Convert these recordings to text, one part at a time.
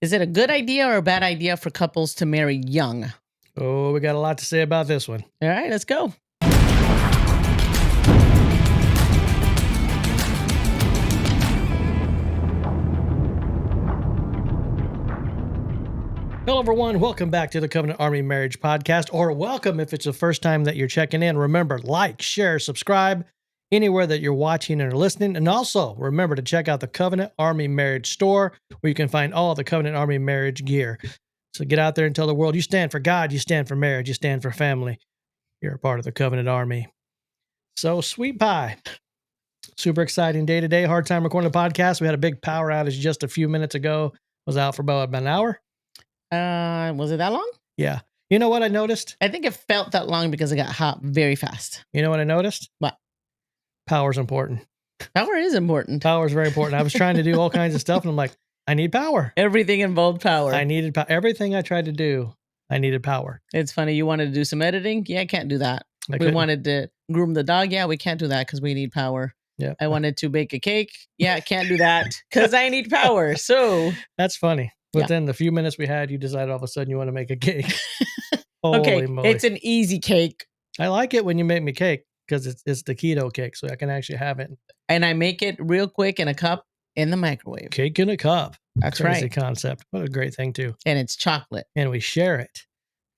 Is it a good idea or a bad idea for couples to marry young? Oh, we got a lot to say about this one. All right, let's go. Hello, everyone. Welcome back to the Covenant Army Marriage Podcast, or welcome if it's the first time that you're checking in. Remember, like, share, subscribe anywhere that you're watching and listening. And also, remember to check out the Covenant Army Marriage Store, where you can find all the Covenant Army Marriage gear. So get out there and tell the world you stand for God, you stand for marriage, you stand for family. You're a part of the Covenant Army. So, sweet pie. Super exciting day today. Hard time recording the podcast. We had a big power outage just a few minutes ago. Was out for about an hour. Was it that long? Yeah. You know what I noticed? I think it felt that long because it got hot very fast. You know what I noticed? What? Power's important. Power is important. Power is very important. I was trying to do all kinds of stuff, and I'm like, I need power. Everything involved power. I needed power. Everything I tried to do, I needed power. It's funny. You wanted to do some editing? Yeah, I can't do that. We wanted to groom the dog. Yeah, we can't do that because we need power. Yeah. I wanted to bake a cake. Yeah, I can't do that because I need power. So that's funny. Within the few minutes we had, you decided all of a sudden you want to make a cake. Okay, moly. It's an easy cake. I like it when you make me cake because it's the keto cake, so I can actually have it. And I make it real quick in a cup in the microwave. Cake in a cup. That's Crazy right. concept. What a great thing too. And it's chocolate. And we share it.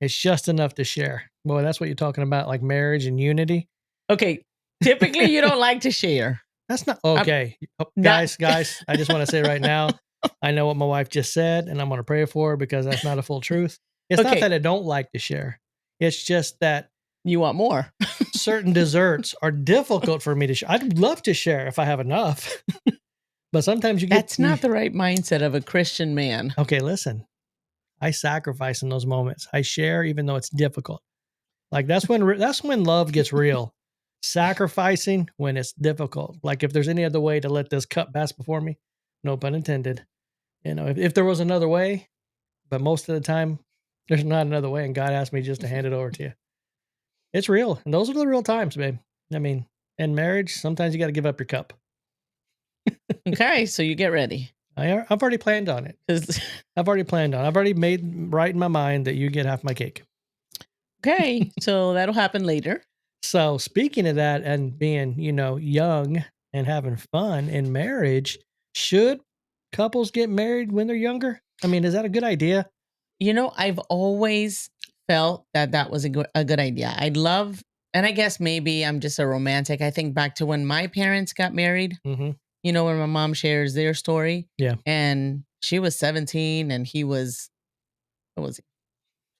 It's just enough to share. Boy, that's what you're talking about, like marriage and unity. Okay. Typically, you don't like to share. That's not okay. Guys, I just want to say right now, I know what my wife just said, and I'm going to pray for her because that's not a full truth. It's not that I don't like to share. It's just that you want more. Certain desserts are difficult for me to share. I'd love to share if I have enough, but sometimes you get. That's not the right mindset of a Christian man. Okay, listen. I sacrifice in those moments. I share even though it's difficult. Like that's when love gets real. Sacrificing when it's difficult. Like if there's any other way to let this cup pass before me, no pun intended. You know, if there was another way, but most of the time there's not another way, and God asked me just to hand it over to you. It's real, and those are the real times, babe. I mean, in marriage, sometimes you got to give up your cup. Okay, so you get ready. I've already planned on it. I've already made right in my mind that you get half my cake. Okay, so that'll happen later. So speaking of that and being, young and having fun in marriage, should couples get married when they're younger? I mean, is that a good idea? I've always felt that was a good idea. I'd love, and I guess maybe I'm just a romantic. I think back to when my parents got married, when my mom shares their story. Yeah. And she was 17 and he was, what was he?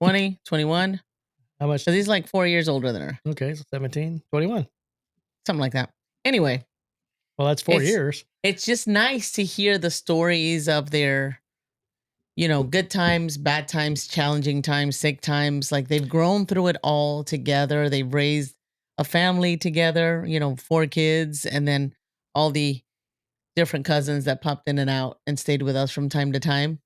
20, 21? How much? Because he's like 4 years older than her. Okay, so 17, 21. Something like that. Anyway. Well, that's 4 years. It's just nice to hear the stories of their, good times, bad times, challenging times, sick times. Like they've grown through it all together. They've raised a family together, 4 kids, and then all the different cousins that popped in and out and stayed with us from time to time.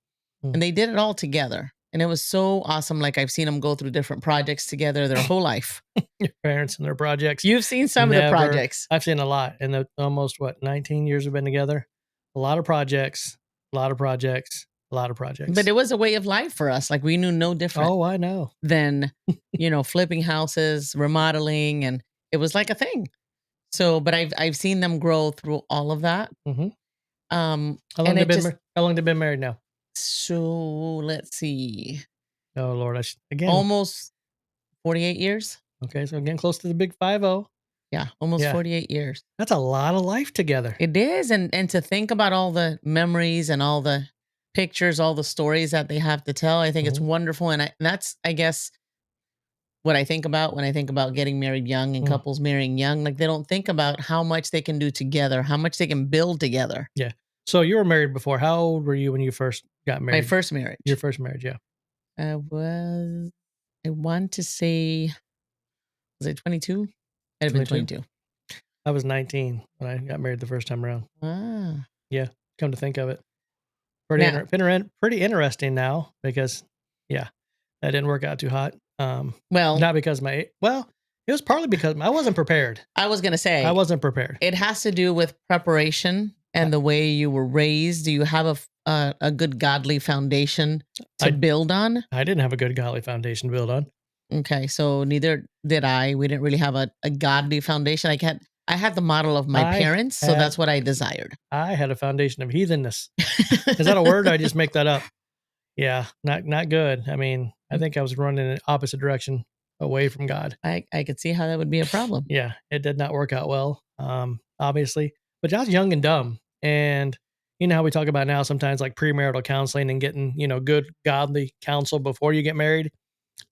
And they did it all together. And it was so awesome. Like I've seen them go through different projects together their whole life. Your parents and their projects. You've seen some of the projects. I've seen a lot in the almost 19 years we've been together. A lot of projects. But it was a way of life for us. Like we knew no different. Oh, I know. Than, flipping houses, remodeling, and it was like a thing. So, but I've seen them grow through all of that. Mm-hmm. How long have they been married now? So let's see. Oh Lord, again almost 48 years. Okay, so getting close to the big 50. Yeah, almost 48 years. That's a lot of life together. It is, and to think about all the memories and all the pictures, all the stories that they have to tell, I think it's wonderful, and that's I guess what I think about when I think about getting married young and couples marrying young. Like they don't think about how much they can do together, how much they can build together. Yeah. So you were married before. How old were you when you first got married? My first marriage. Your first marriage, yeah. I want to say, was I 22? I'd have been 22. I was 19 when I got married the first time around. Ah. Yeah, come to think of it. Pretty interesting now because, that didn't work out too hot. Not because it was partly because I wasn't prepared. I was going to say. I wasn't prepared. It has to do with preparation and the way you were raised. Do you have a good godly foundation to I build on. I didn't have a good godly foundation to build on. Okay, so neither did I. We didn't really have a godly foundation. I had the model of my I parents, so had that's what I desired. I had a foundation of heathenness. Is that a word? Or I just make that up. Yeah, not good. I mean, I think I was running in the opposite direction away from God. I could see how that would be a problem. Yeah, it did not work out well, obviously. But I was young and dumb. And you know how we talk about now sometimes like premarital counseling and getting, good godly counsel before you get married?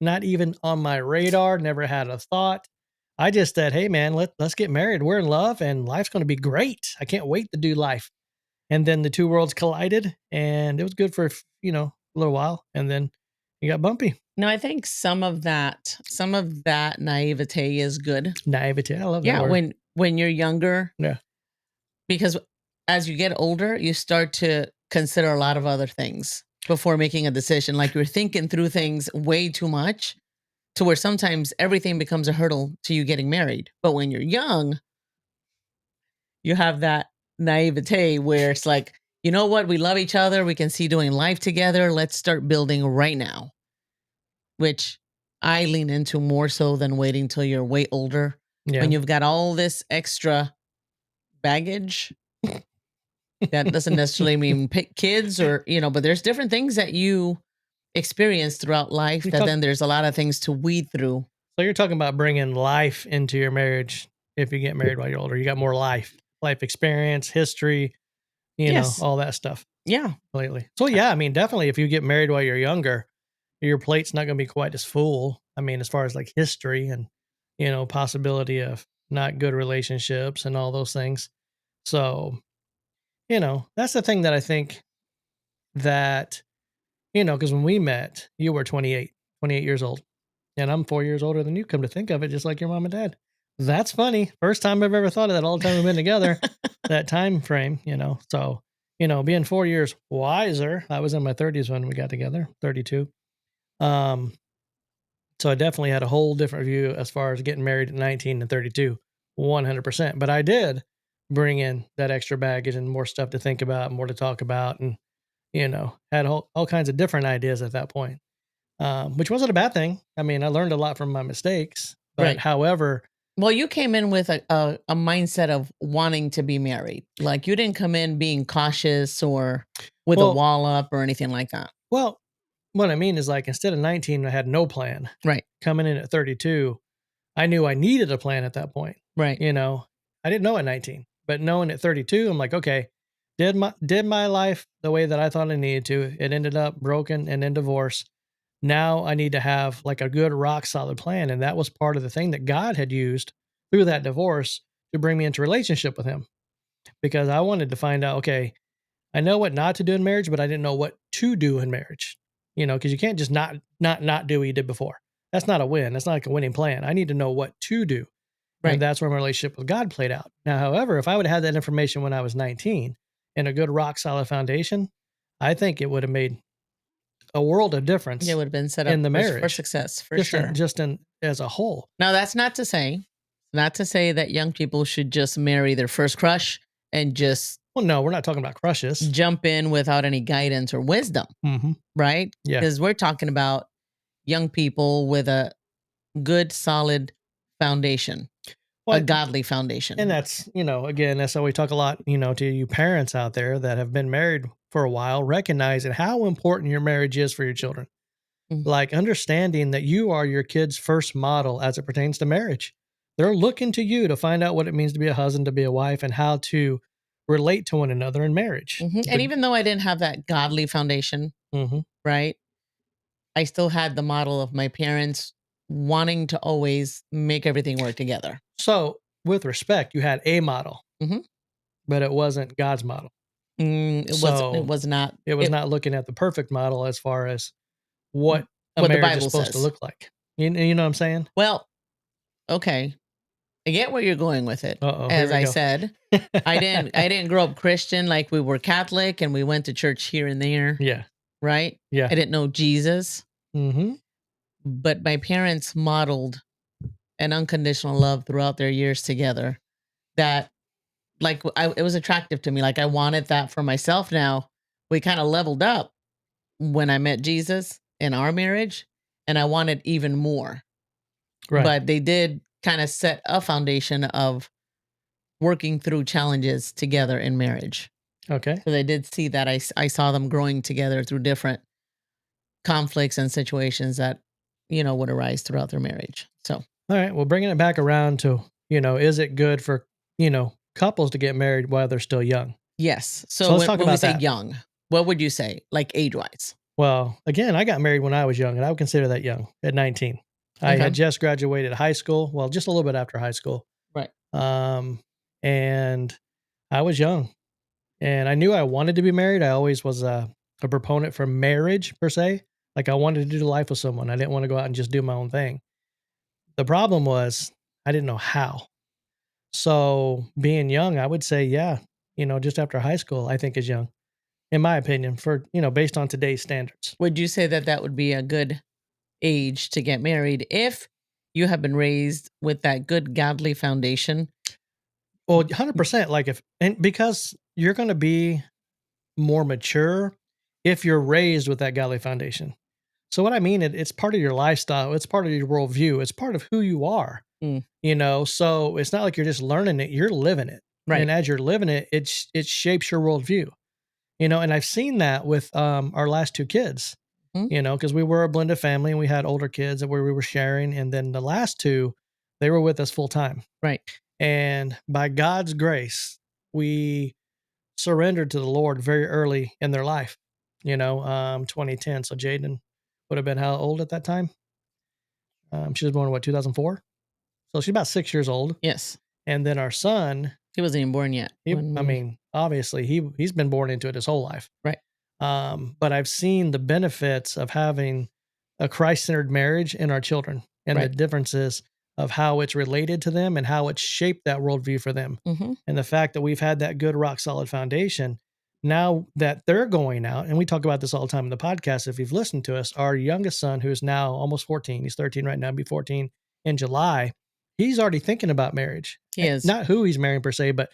Not even on my radar, never had a thought. I just said, hey man, let's get married. We're in love and life's gonna be great. I can't wait to do life. And then the two worlds collided and it was good for a little while. And then it got bumpy. No, I think some of that naivete is good. Naivete. I love that Yeah, word. when you're younger, Yeah. because as you get older, you start to consider a lot of other things before making a decision. Like you're thinking through things way too much to where sometimes everything becomes a hurdle to you getting married. But when you're young, you have that naivete where it's like, you know what, we love each other, we can see doing life together. Let's start building right now, which I lean into more so than waiting till you're way older Yeah. when you've got all this extra baggage. That doesn't necessarily mean pick kids or, but there's different things that you experience throughout life You that talk then there's a lot of things to weed through. So you're talking about bringing life into your marriage if you get married while you're older. You got more life experience, history, Yes. all that stuff Yeah. lately. So yeah, I mean, definitely if you get married while you're younger, your plate's not going to be quite as full. I mean, as far as like history and, possibility of not good relationships and all those things. So, that's the thing that I think that, because when we met, you were 28 years old. And I'm 4 years older than you, come to think of it, just like your mom and dad. That's funny. First time I've ever thought of that all the time we've been together, that time frame, So, being 4 years wiser, I was in my 30s when we got together, 32. Um, so I definitely had a whole different view as far as getting married at 19 and 32, 100%. But I did bring in that extra baggage and more stuff to think about, more to talk about, and, had all kinds of different ideas at that point, which wasn't a bad thing. I mean, I learned a lot from my mistakes, but Right. however, Well, you came in with a mindset of wanting to be married. Like you didn't come in being cautious or with a well, wall up or anything like that. well, what I mean is like instead of 19, I had no plan. Right. Coming in at 32, I knew I needed a plan at that point. Right. I didn't know at 19, but knowing at 32, I'm like, okay, did my life the way that I thought I needed to. It ended up broken and in divorce. Now I need to have like a good rock solid plan. And that was part of the thing that God had used through that divorce to bring me into relationship with him because I wanted to find out, okay, I know what not to do in marriage, but I didn't know what to do in marriage. Because you can't just not do what you did before. That's not a win. That's not like a winning plan. I need to know what to do. And Right. that's where my relationship with God played out. Now, however, if I would have had that information when I was 19 and a good rock solid foundation, I think it would have made a world of Yeah, it difference would have been set in up the for marriage, success for just in sure. just in as a whole. Now, that's not to say that young people should just marry their first crush and just Well, no, we're not talking about crushes. jump in without any guidance or wisdom, Hmm. right? Yeah. Because we're talking about young people with a good, solid foundation, a Well, godly and foundation. that's, again, that's how we talk a lot, to you parents out there that have been married for a while, recognizing how important your marriage is for your children. Mm. Like understanding that you are your kid's first model as it pertains to marriage. They're looking to you to find out what it means to be a husband, to be a wife, and how to relate to one another in marriage. And even though I didn't have that godly foundation, Mhm. right? I still had the model of my parents wanting to always make everything work together. So, with respect, you had a model, Hmm. but it wasn't God's model. It was. It So, was not. it was It not looking at the perfect model as far as what a what the marriage is Bible supposed to says. look like. You know what I'm saying? Well, okay. I get where you're going with it. Uh-oh, here As we I go. said, I didn't grow up Christian. Like we were Catholic and we went to church here and there, Yeah. right? Yeah. I didn't know Jesus, Mhm. but my parents modeled an unconditional love throughout their years together that it was attractive to me. Like I wanted that for myself now, We kind of leveled up when I met Jesus in our marriage, and I wanted even more. Right. But they did kind of set a foundation of working through challenges together in marriage. Okay. So they did see that I saw them growing together through different conflicts and situations that, would arise throughout their marriage. So, All right. Well, bringing it back around to, is it good for, couples to get married while they're still young? yes. So So let's talk when we about say that. young, what would you say, like age wise? Well, again, I got married when I was young, and I would consider that young at 19. I Okay. had just graduated high school. Well, just a little bit after high school. Right. Um, and I was young, and I knew I wanted to be married. I always was a proponent for marriage per se. Like I wanted to do life with someone. I didn't want to go out and just do my own thing. The problem was I didn't know how. So being young, I would say, yeah, just after high school, I think is young, in my opinion, for, based on today's standards. Would you say that that would be a good age to get married if you have been raised with that good godly foundation? Well, 100%. Like if, and because you're going to be more mature if you're raised with that godly foundation. So what I mean, it's part of your lifestyle. It's part of your worldview. It's part of who you are, Mm, so it's not like you're just learning it, you're living it. right. And as you're living it, it shapes your worldview. And I've seen that with our last two kids, Mhm. because we were a blended family and we had older kids that we were sharing. And then the last two, they were with us full time. Right. And by God's grace, we surrendered to the Lord very early in their life, 2010. So Jaden would have been how old at that time? She was born in what, 2004? So she's about 6 years old. Yes. And then our son, He wasn't even born yet when I we. mean, obviously he's been born into it his whole life. Right. But I've seen the benefits of having a Christ-centered marriage in our children and the Right. differences of how it's related to them and how it's shaped that worldview for them. Mm-hmm. And the fact that we've had that good rock solid foundation, now that they're going out, and we talk about this all the time in the podcast, if you've listened to us, our youngest son, who's now almost 14, he's 13 right now, be 14 in July, he's already thinking about marriage. He is. Not who he's marrying per se, but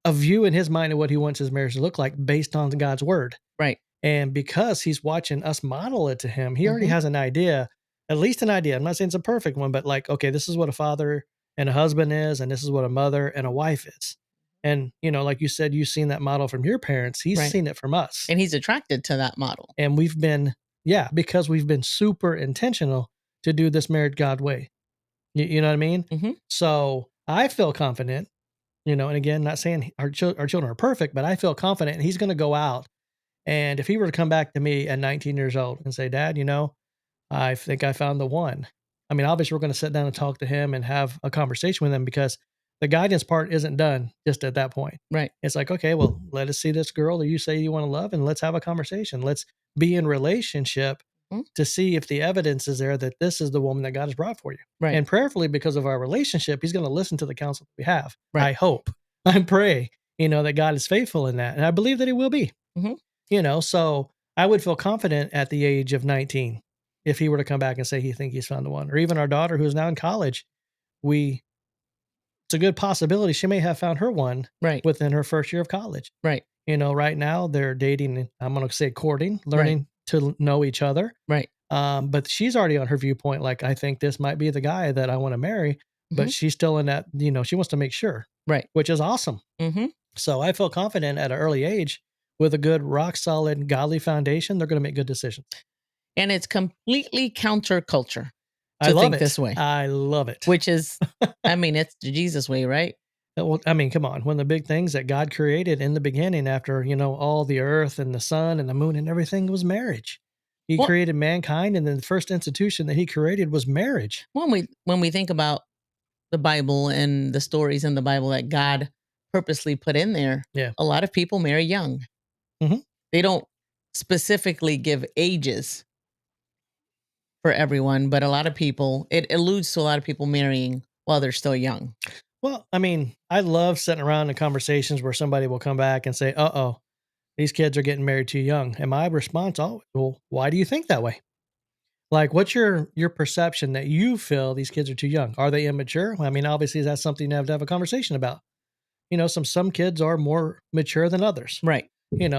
a view in his mind of what he wants his marriage to look like based on God's word. Right. And because he's watching us model it to him, he already Mm-hmm. has an idea, at least an idea. I'm not saying it's a perfect one, but like, okay, this is what a father and a husband is, and this is what a mother and a wife is. And, like you said, you've seen that model from your parents. He's Right. seen it from us. And he's attracted to that model. And we've been, yeah, because we've been super intentional to do this married God way. You know what I mean? Mm-hmm. So I feel confident, and again, not saying our children are perfect, but I feel confident he's going to go out. And if he were to come back to me at 19 years old and say, Dad, I think I found the one. I mean, obviously, we're going to sit down and talk to him and have a conversation with him because the guidance part isn't done just at that point. Right. It's like, okay, well, let us see this girl that you say you want to love and let's have a conversation. Let's be in relationship Mhm. to see if the evidence is there that this is the woman that God has brought for you. Right. And prayerfully, because of our relationship, he's going to listen to the counsel that we have. Right. I hope. I pray, that God is faithful in that. And I believe that he will be. Mm-hmm. So I would feel confident at the age of 19 if he were to come back and say he think he's found the one. Or even our daughter who's now in college, we it's a good possibility she may have found her one Right. within her first year of college. Right. Right now they're dating, and I'm going to say courting, Right. learning to know each other. Right. But she's already on her viewpoint, like, I think this might be the guy that I want to marry, but Mhm. she's still in that, she wants to make sure, Right. which is awesome. Mm-hmm. So I feel confident at an early age with a good, rock solid, godly foundation, they're going to make good decisions. And it's completely counterculture I to love think it. this way, I love it. which is, I mean, it's the Jesus way, right? Well, I mean, come on. One of the big things that God created in the beginning after, all the earth and the sun and the moon and everything was marriage. He Well, created mankind, and then the first institution that he created was marriage. when we think about the Bible and the stories in the Bible that God purposely put in there, Yeah. a lot of people marry young. Mhm. They don't specifically give ages for everyone, but a lot of people, it alludes to a lot of people marrying while they're still young. Well, I mean, I love sitting around in conversations where somebody will come back and say, "Uh-oh, these kids are getting married too young." And my response, "Oh, well, why do you think that way? Like, what's your perception that you feel these kids are too young? Are they immature?" Well, I mean, obviously, that's something you have to have a conversation about. Some kids are more mature than others. Right.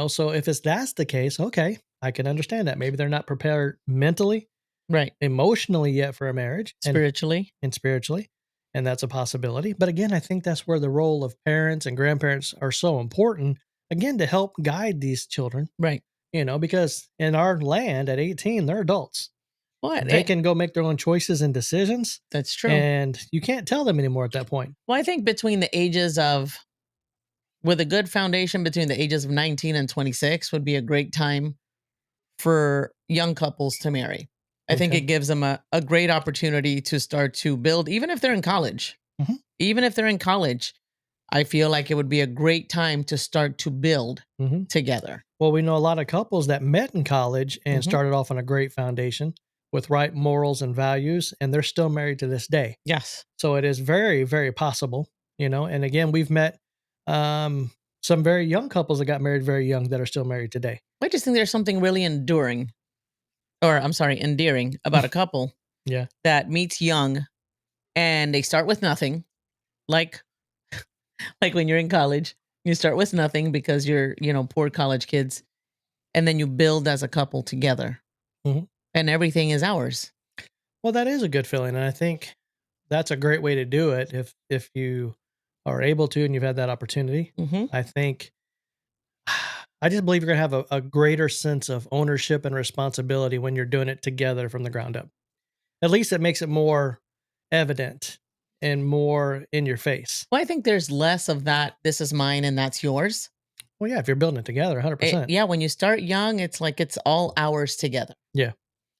So if that's the case, okay, I can understand that. Maybe they're not prepared mentally, Right. emotionally yet for a marriage Spiritually. and spiritually, and that's a possibility. But again, I think that's where the role of parents and grandparents are so important, again, to help guide these children, Right. because in our land at 18, they're adults. What? They can go make their own choices and decisions, That's true. and you can't tell them anymore at that point. Well, I think between the ages of with a good foundation between the ages of 19 and 26 would be a great time for young couples to marry. I think it Okay. gives them a great opportunity to start to build, even if they're in college. Mhm, Even if they're in college, I feel like it would be a great time to start to build mhm. together. Well, we know a lot of couples that met in college and Hmm. started off on a great foundation with right morals and values, and they're still married to this day. Yes. So it is very, very possible. And again, we've met um, some very young couples that got married very young that are still married today. I just think there's something really enduring, or I'm sorry, endearing about a couple Yeah. that meets young and they start with nothing. Like like when you're in college, you start with nothing because you're, poor college kids, and then you build as a couple together Mhm. and everything is ours. Well, that is a good feeling, and I think that's a great way to do it if you are able to and you've had that opportunity. Hmm. I think I just believe you're gonna have a greater sense of ownership and responsibility when you're doing it together from the ground up. At least it makes it more evident and more in your face. Well, I think there's less of that. This is mine and that's yours. Well, yeah, if you're building it together, 100%. Yeah, when you start young, it's like it's all ours together. Yeah.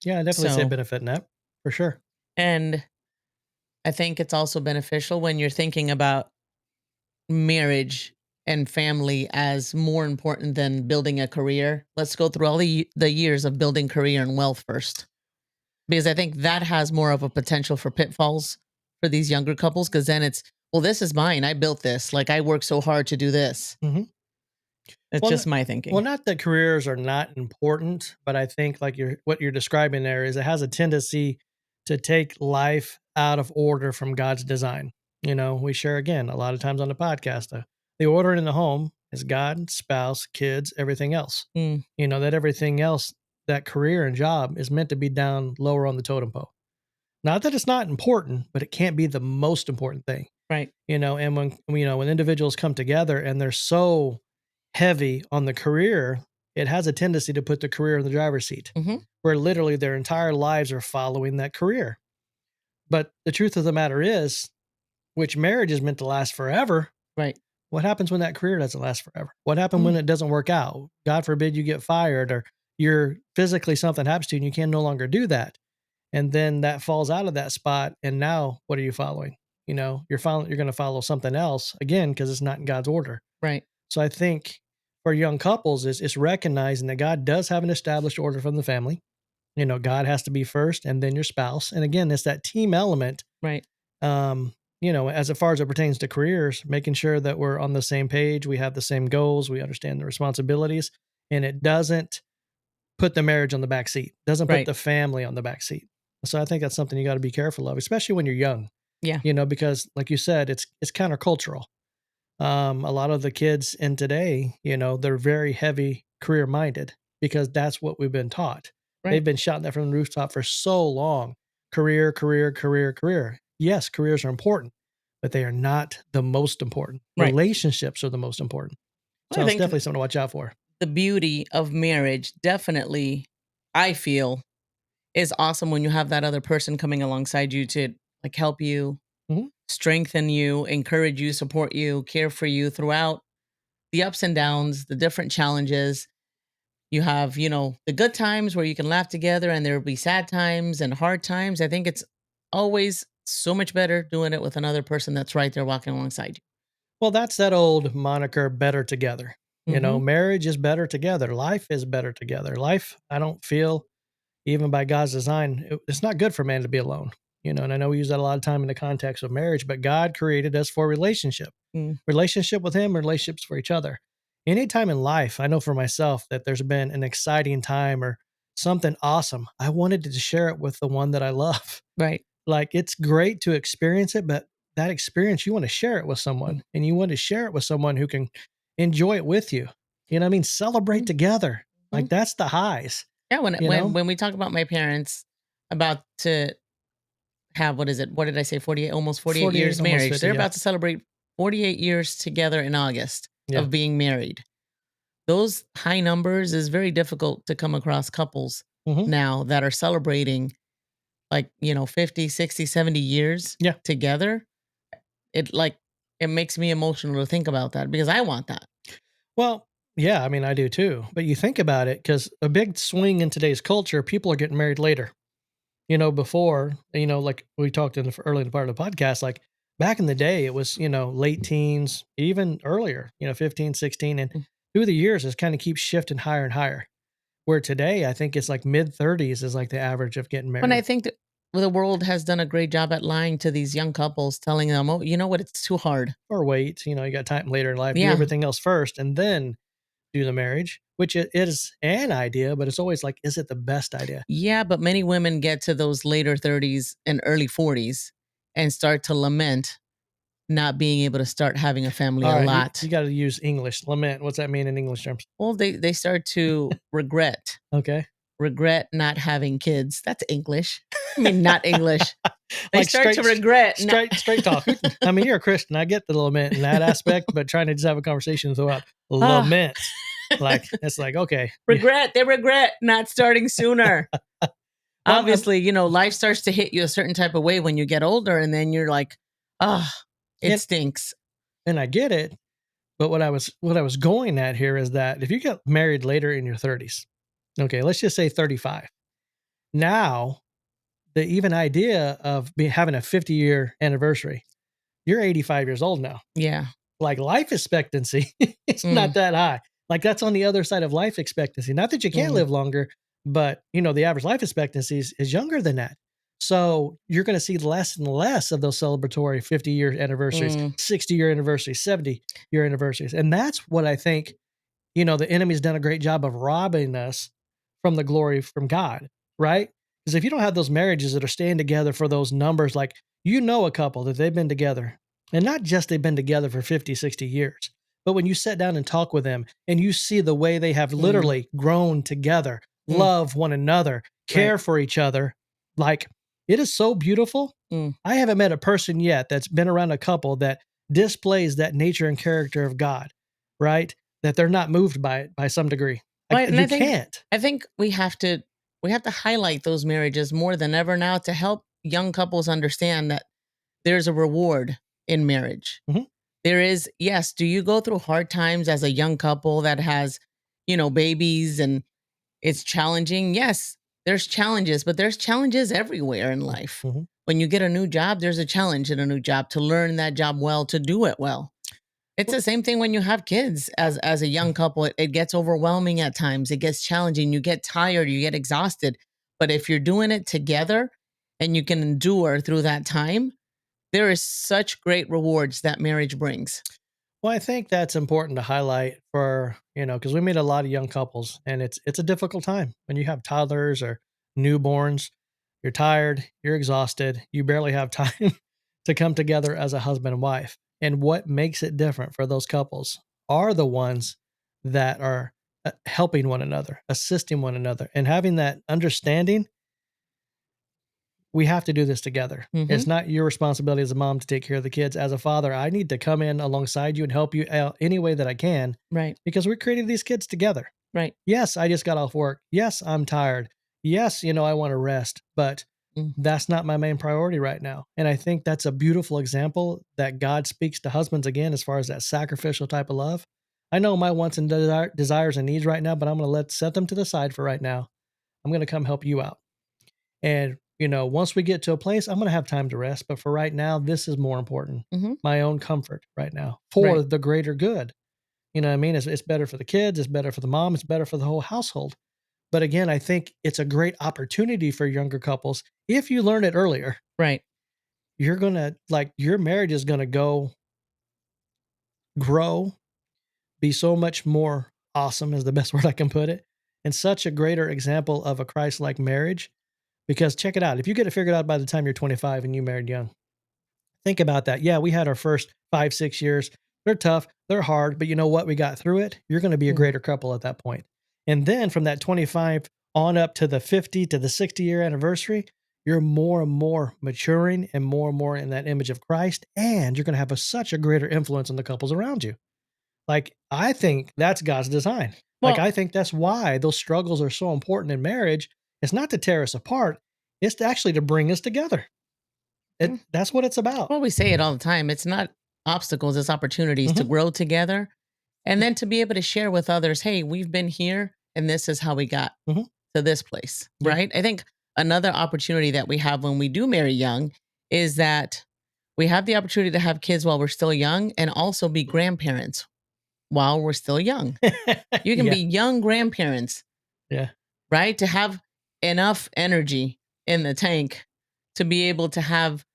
Yeah, I definitely see a So, benefit in that for sure. and I think it's also beneficial when you're thinking about marriage and family as more important than building a career. Let's go through all the years of building career and wealth first, because I think that has more of a potential for pitfalls for these younger couples. Because then it's, well, this is mine. I built this. Like I worked so hard to do this. Mhm. It's Well, just n my well, thinking. not that careers are not important, but I think like what you're describing there is it has a tendency to take life out of order from God's design. We share again a lot of times on the podcast, the order in the home is God, spouse, kids, everything else. Mm, That everything else, that career and job is meant to be down lower on the totem pole. Not that it's not important, but it can't be the most important thing. right. And when individuals come together and they're so heavy on the career, it has a tendency to put the career in the driver's seat, Hmm. where literally their entire lives are following that career. But the truth of the matter is, which marriage is meant to last forever, Right. what happens when that career doesn't last forever? What happens Mm, when it doesn't work out? God forbid you get fired or you're physically something happens to you and you can no longer do that. And then that falls out of that spot. And now what are you following? You're going to follow something else again because it's not in God's order. right. So I think for young couples is recognizing that God does have an established order from the family. God has to be first and then your spouse. And again, it's that team element. Right. Um, as far as it pertains to careers, making sure that we're on the same page, we have the same goals, we understand the responsibilities, and it doesn't put the marriage on the back seat, doesn't put Right. the family on the back seat. So I think that's something you got to be careful of, especially when you're young, Yeah. because like you said, it's countercultural. A lot of the kids in today, they're very heavy career minded because that's what we've been taught. They've Right. been shouting that from the rooftop for so long. Career, career, career, career. Yes, careers are important, but they are not the most important. Right. Relationships are the most important. Well, I So it's think definitely something to watch out for. the beauty of marriage definitely, I feel, is awesome when you have that other person coming alongside you to like help you, Mhm. strengthen you, encourage you, support you, care for you throughout the ups and downs, the different challenges. You have, the good times where you can laugh together and there will be sad times and hard times. I think it's always so much better doing it with another person that's right there walking alongside Well, that's that old moniker, better together. you. Mhm. Marriage is better together. Life is better together. Life, I don't feel, even by God's design, it's not good for man to be alone. And I know we use that a lot of time in the context of marriage, but God created us for relationship, Mm, relationship with Him, relationships for each other. Anytime in life, I know for myself that there's been an exciting time or something awesome, I wanted to share it with the one that I love. right. Like, it's great to experience it, but that experience, you want to share it with Mm. someone and you want to share it with someone who can enjoy it with you. You know what I mean? Celebrate together. Like, Mhm. that's the highs, Yeah, when you know? when we talk about my parents about to have what is it? What did I say? 48, almost 48 48, years almost marriage. 50, They're yeah. about to celebrate 48 years together in August Yeah. of being married. Those high numbers is very difficult to come across couples Mhm. now that are celebrating like, 50, 60, 70 years Yeah. together. It like it makes me emotional to think about that because I want that. Well, yeah, I mean, I do too. But you think about it, because a big swing in today's culture, people are getting married later. Before, like we talked in the early part of the podcast, like back in the day, it was, late teens, even earlier, 15, 16. And Mm. through the years, it's kind of keeps shifting higher and higher. Where today, I think it's like mid 30s is like the average of getting When I married. think that the world has done a great job at lying to these young couples, telling them, "Oh, you know what? It's too hard." Or wait, you got time later in life, do Yeah. everything else first and then do the marriage, which it is an idea, but it's always like, is it the best idea? Yeah, but many women get to those later 30s and early 40s and start to lament not being able to start having a family All a right, you lot. got to use English. Lament. What's that mean in English terms? Well, they start to Okay. regret not having kids. That's English. I mean, not English. They Like start to regret not straight talk. I mean, you're a Christian. I get the lament in that aspect, but trying to just have a conversation throughout Ah, lament, like it's like, okay, yeah. regret. They regret not starting sooner. Well, Obviously, life starts to hit you a certain type of way when you get older, and then you're like, "Ah, it and stinks." and I get it, but what I was going at here is that if you get married later in your 30s, okay, let's just say 35. Now, the even idea of having a 50-year anniversary, you're 85 years old now. Yeah. Like, life expectancy is not Mm, that high. Like, that's on the other side of life expectancy. Not that you can't mm, live longer, but, the average life expectancy is younger than that. So, you're gonna see less and less of those celebratory 50-year anniversaries, mm, 60-year anniversaries, 70-year anniversaries, and that's what I think, the enemy's done a great job of robbing us from the glory from God, right? Because if you don't have those marriages that are staying together for those numbers, like, a couple that they've been together, and not just they've been together for 50, 60 years, but when you sit down and talk with them and you see the way they have mm, literally grown together, mm, love one another, right. care for each other, like, it is so beautiful. Mm. I haven't met a person yet that's been around a couple that displays that nature and character of God, right? That they're not moved by it by some degree. Like, Right, and you can't. I think we have to highlight those marriages more than ever now to help young couples understand that there's a reward in marriage. Mhm, There is, yes, do you go through hard times as a young couple that has, babies and it's challenging? Yes, there's challenges, but there's challenges everywhere in life. mhm. When you get a new job, there's a challenge in a new job to learn that job well, to do it well. It's Well, the same thing when you have kids as a young couple. It gets overwhelming at times. It gets challenging. You get tired, you get exhausted. But if you're doing it together and you can endure through that time, there is such great rewards that marriage brings. I think that's important to highlight for, because we meet a lot of young couples and it's a difficult time when you have toddlers or newborns. You're tired, you're exhausted, you barely have time to come together as a husband and wife. And what makes it different for those couples are the ones that are helping one another, assisting one another, and having that understanding. We have to do this together. Mhm. It's not your responsibility as a mom to take care of the kids. As a father, I need to come in alongside you and help you out any way that I can Right. because we created these kids together. Right. Yes, I just got off work. Yes, I'm tired. Yes, I want to rest, but Mm. that's not my main priority right now. And I think that's a beautiful example that God speaks to husbands again as far as that sacrificial type of love. I know my wants and desires and needs right now, but I'm going to set them to the side for right now. I'm going to come help you out. And, once we get to a place, I'm going to have time to rest. But for right now, this is more important. Mhm. My own comfort right now for Right. the greater good. You know what I mean? It's better for the kids. It's better for the mom. It's better for the whole household. But again, I think it's a great opportunity for younger couples. If you learn it earlier, Right. you're going to like your marriage is going to grow, be so much more awesome, is the best word I can put it. And such a greater example of a Christ like marriage. Because check it out. If you get it figured out by the time you're 25 and you married young, think about that. Yeah, we had our first 5, 6 years. They're tough, they're hard, but you know what? We got through it. You're going to be a Mm. greater couple at that point. And then from that 25 on up to the 50 to the 60-year anniversary, you're more and more maturing and more in that image of Christ. And you're going to have such a greater influence on the couples around you. Like, I think that's God's design. Like, Well, I think that's why those struggles are so important in marriage. It's not to tear us apart, it's to actually to bring us together. mm, That's what it's about. well, we say it all the time. It's not obstacles, it's opportunities to Mhm. grow together and then to be able to share with others, hey, we've been here and this is how we got Mhm. to this place, Yeah. right? I think another opportunity that we have when we do marry young is that we have the opportunity to have kids while we're still young and also be grandparents while we're still young. You can Yeah. be young grandparents, Yeah. right? To have enough energy in the tank to be able to have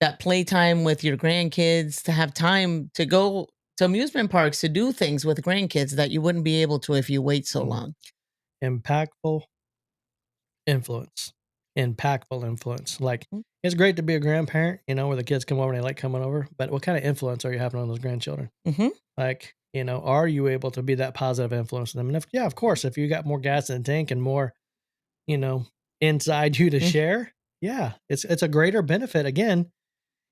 that playtime with your grandkids, to have time to go to amusement parks, to do things with grandkids that you wouldn't be able to if you wait so Mhm. long. Impactful influence. Impactful influence. Like, Mhm. it's great to be a grandparent, where the kids come over and they like coming over, but what kind of influence are you having on those grandchildren? Mhm. Like, are you able to be that positive influence on them? And if, yeah, of course, if you got more gas in the tank and more, you know, inside you to Mm. share, yeah, it's a greater benefit again,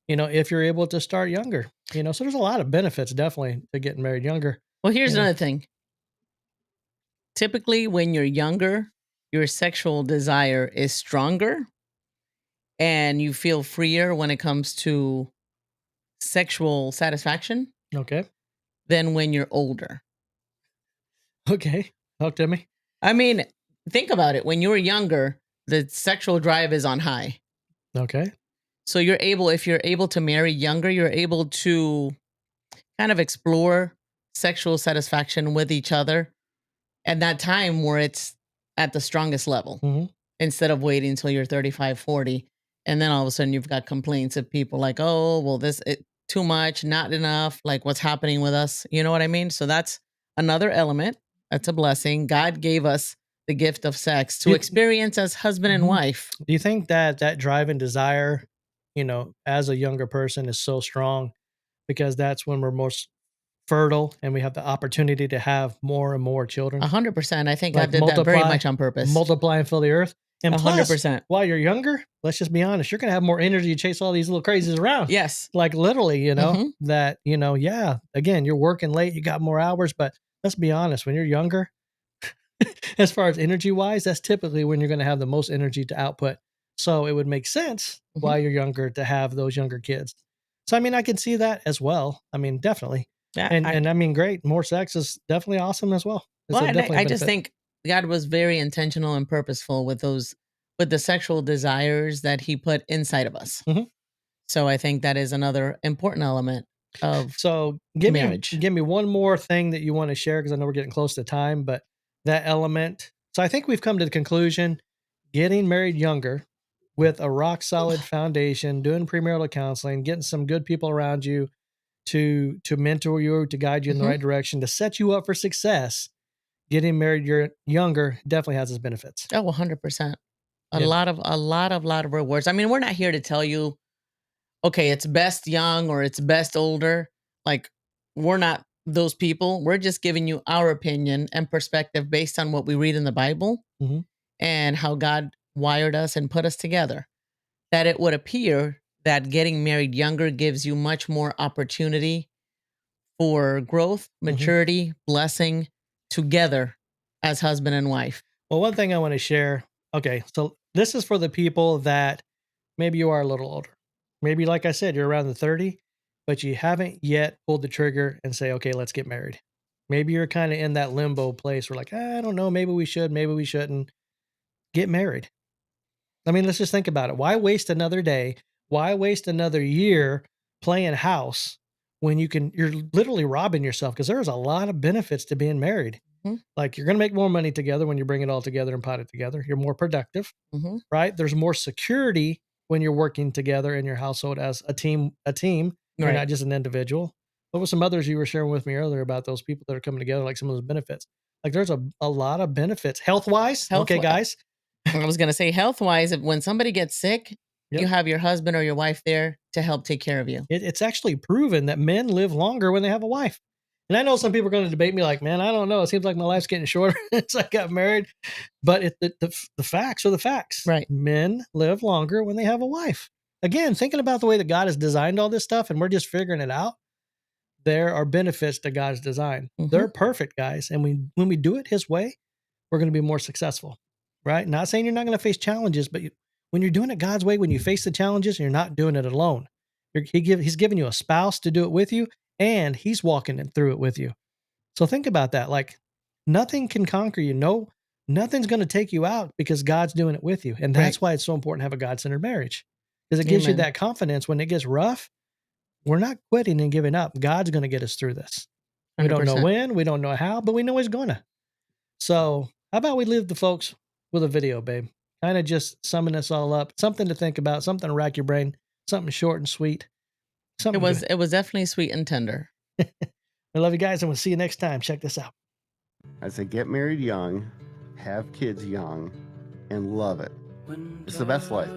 if you're able to start younger. So there's a lot of benefits definitely to getting married younger. Well, here's You know, another thing. Typically, when you're younger, your sexual desire is stronger and you feel freer when it comes to sexual satisfaction okay. than when you're older. Okay. Talk to me. I mean, think about it. When you were younger, the sexual drive is on high. Okay. So if you're able to marry younger, you're able to kind of explore sexual satisfaction with each other at that time where it's at the strongest level Hmm. instead of waiting until you're 35, 40. And then all of a sudden you've got complaints of people like, oh, well, too much, not enough, like what's happening with us. You know what I mean? So that's another element. That's a blessing. God gave us the gift of sex to Do experience as husband and Mhm. wife. Do you think that that drive and desire, as a younger person is so strong because that's when we're most fertile and we have the opportunity to have more and more children, 100%. I think God like did that very much on purpose. multiply and fill the earth? And plus, 100%. while you're younger, let's just be honest, you're going to have more energy to chase all these little crazies around. Yes. Like literally, Hmm. that, yeah, again, you're working late, you got more hours, but let's be honest, when you're younger, as far as energy wise, that's typically when you're going to have the most energy to output. So it would make sense Hmm. while you're younger to have those younger kids. So I mean, I can see that as well. I mean, definitely. Yeah. And I mean, great. More sex is definitely awesome as well. It's Well, a and definitely a I just benefit. think God was very intentional and purposeful with the sexual desires that He put inside of us. Mhm. So I think that is another important element of So marriage. give me one more thing that you want to share because I know we're getting close to time, but that element. So I think we've come to the conclusion getting married younger with a rock solid foundation, doing premarital counseling, getting some good people around you to mentor you, to guide you in the Hmm. right direction, to set you up for success. Getting married you're younger definitely has its benefits. Oh, 100%. Yeah. Lot of rewards. I mean, we're not here to tell you, okay, it's best young or it's best older. Like, we're not those people. We're just giving you our opinion and perspective based on what we read in the Bible Mhm. and how God wired us and put us together. That it would appear that getting married younger gives you much more opportunity for growth, Mhm. maturity, blessing together as husband and wife. Well, one thing I want to share. Okay, so this is for the people that maybe you are a little older. Maybe, like I said, you're around the 30, but you haven't yet pulled the trigger and say, okay, let's get married. Maybe you're kind of in that limbo place where, like, I don't know, maybe we should, maybe we shouldn't. Get married. I mean, let's just think about it. Why waste another day? Why waste another year playing house when you're literally robbing yourself? Because there's a lot of benefits to being married. Mhm, Like, you're going to make more money together when you bring it all together and pot it together. You're more productive, mhm. right? There's more security when you're working together in your household as a team. You're Right. not just an individual. What were some others you were sharing with me earlier about those people that are coming together, like some of those benefits? Like, there's a lot of benefits health wise. Health Okay, guys. I was going to say health wise, when somebody gets sick, you Yep. have your husband or your wife there to help take care of you. It's actually proven that men live longer when they have a wife. And I know some people are going to debate me like, man, I don't know. It seems like my life's getting shorter since I got married. But the facts are the facts. Right. Men live longer when they have a wife. Again, thinking about the way that God has designed all this stuff and we're just figuring it out, there are benefits to God's design. Mhm. They're perfect, guys. And when we do it His way, we're going to be more successful, right? Not saying you're not going to face challenges, but when you're doing it God's way, when you face the challenges, you're not doing it alone. He's giving you a spouse to do it with you, and He's walking it through it with you. So think about that. Like nothing can conquer you. No, nothing's going to take you out because God's doing it with you. And Right. that's why it's so important to have a God centered marriage because it gives you Amen. that confidence when it gets rough. We're not quitting and giving up. God's going to get us through this. We don't know 100%. when, we don't know how, but we know He's going to. So, how about we leave the folks with a video, babe? Kind of just summing us all up. Something to think about, something to rack your brain, something short and sweet, It something was good. it was definitely sweet and tender. I love you guys, and we'll see you next time. Check this out. I say get married young, have kids young, and love it. It's the best life.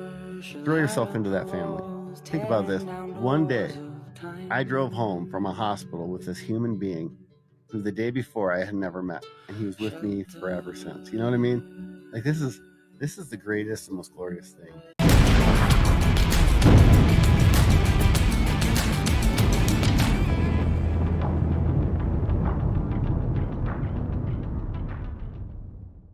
Throw yourself into that family. Think about this. One day, I drove home from a hospital with this human being who the day before I had never met, and he was with me forever since. You know what I mean? Like this is the greatest and most glorious thing.